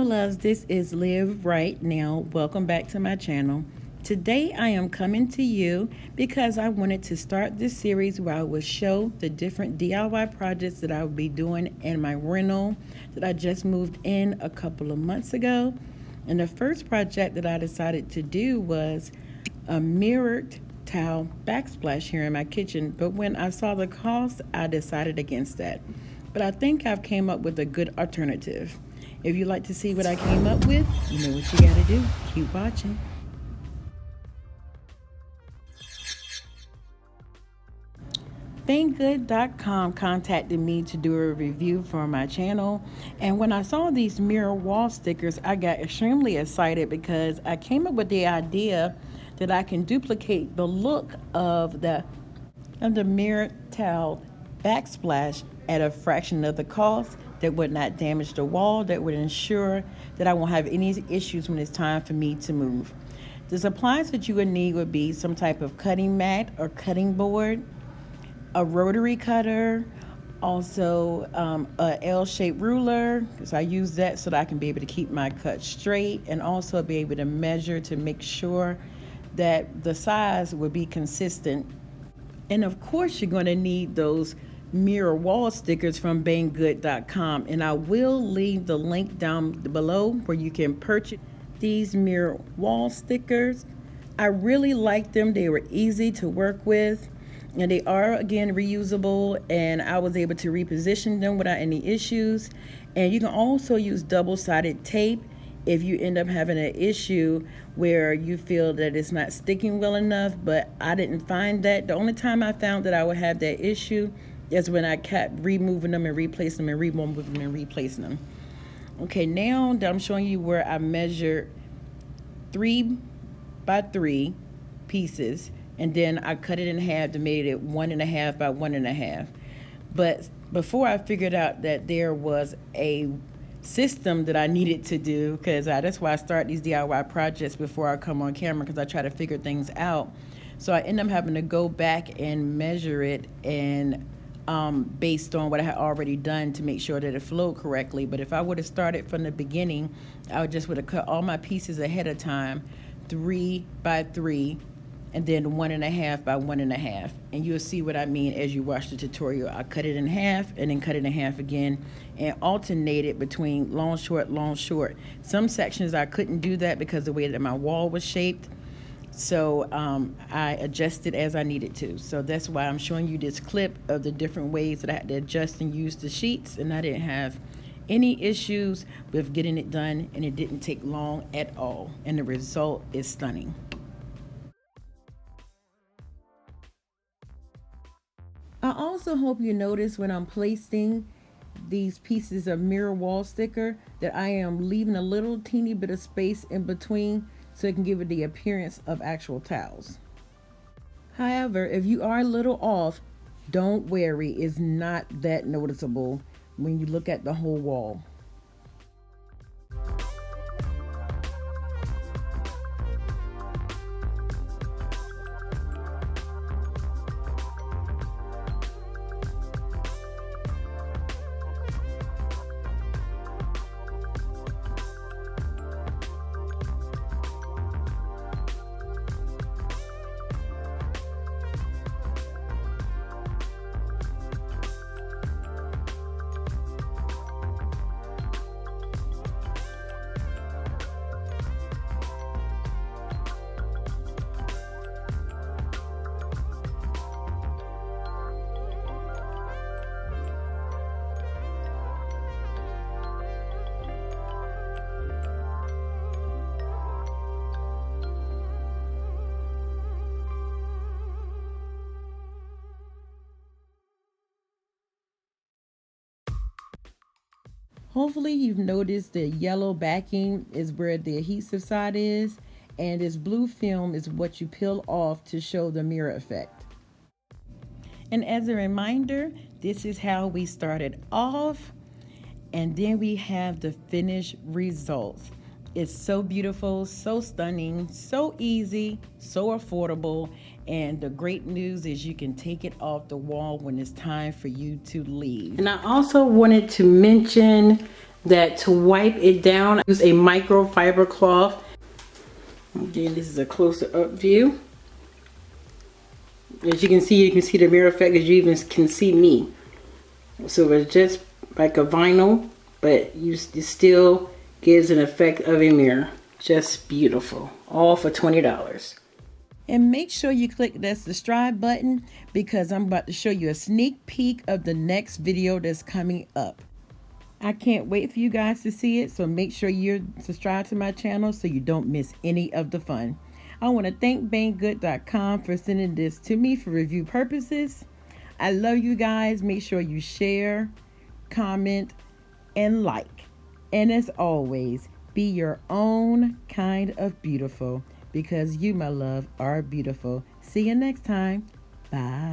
loves, this is Live Right Now. Welcome back to my channel. Today I am coming to you because I wanted to start this series where I will show the different DIY projects that I will be doing in my rental that I just moved in a couple of months ago. And the first project that I decided to do was a mirrored tile backsplash here in my kitchen. But when I saw the cost, I decided against that. But I think I've came up with a good alternative. If you'd like to see what I came up with, you know what you gotta do. Keep watching. Banggood.com contacted me to do a review for my channel, and when I saw these mirror wall stickers, I got extremely excited because I came up with the idea that I can duplicate the look of the mirror tile backsplash at a fraction of the cost, that would not damage the wall, that would ensure that I won't have any issues when it's time for me to move. The supplies that you would need would be some type of cutting mat or cutting board, a rotary cutter, also a L-shaped ruler, because I use that so that I can be able to keep my cut straight and also be able to measure to make sure that the size would be consistent. And of course you're going to need those mirror wall stickers from Banggood.com, and I will leave the link down below where you can purchase these mirror wall stickers. I really like them. They were easy to work with, and they are again reusable, and I was able to reposition them without any issues. And you can also use double-sided tape if you end up having an issue where you feel that it's not sticking well enough, but I didn't find that. The only time I found that I would have that issue is when I kept removing them and replacing them and removing them and replacing them. Okay, now that I'm showing you where I measured 3 by 3 pieces, and then I cut it in half to make it 1.5 by 1.5. But before I figured out that there was a system that I needed to do, because that's why I start these DIY projects before I come on camera, because I try to figure things out. So I end up having to go back and measure it, and based on what I had already done to make sure that it flowed correctly. But if I would have started from the beginning, I would have cut all my pieces ahead of time, 3 by 3, and then 1.5 by 1.5. And you'll see what I mean as you watch the tutorial. I cut it in half and then cut it in half again and alternated between long, short, long, short. Some sections I couldn't do that because of the way that my wall was shaped. So I adjusted as I needed to. So that's why I'm showing you this clip of the different ways that I had to adjust and use the sheets, and I didn't have any issues with getting it done, and it didn't take long at all, and the result is stunning. I also hope you notice when I'm placing these pieces of mirror wall sticker that I am leaving a little teeny bit of space in between so it can give it the appearance of actual tiles. However, if you are a little off, don't worry, it's not that noticeable when you look at the whole wall. Hopefully you've noticed the yellow backing is where the adhesive side is, and this blue film is what you peel off to show the mirror effect. And as a reminder, this is how we started off, and then we have the finished results. It's so beautiful, so stunning, so easy, so affordable, and the great news is you can take it off the wall when it's time for you to leave. And I also wanted to mention that to wipe it down, I use a microfiber cloth. Again, this is a closer up view. As you can see the mirror effect, as you even can see me. So it's just like a vinyl, but it still gives an effect of a mirror. Just beautiful. All for $20. And make sure you click that subscribe button, because I'm about to show you a sneak peek of the next video that's coming up. I can't wait for you guys to see it, so make sure you're subscribed to my channel so you don't miss any of the fun. I want to thank Banggood.com for sending this to me for review purposes. I love you guys. Make sure you share, comment, and like. And as always, be your own kind of beautiful, because you, my love, are beautiful. See you next time. Bye.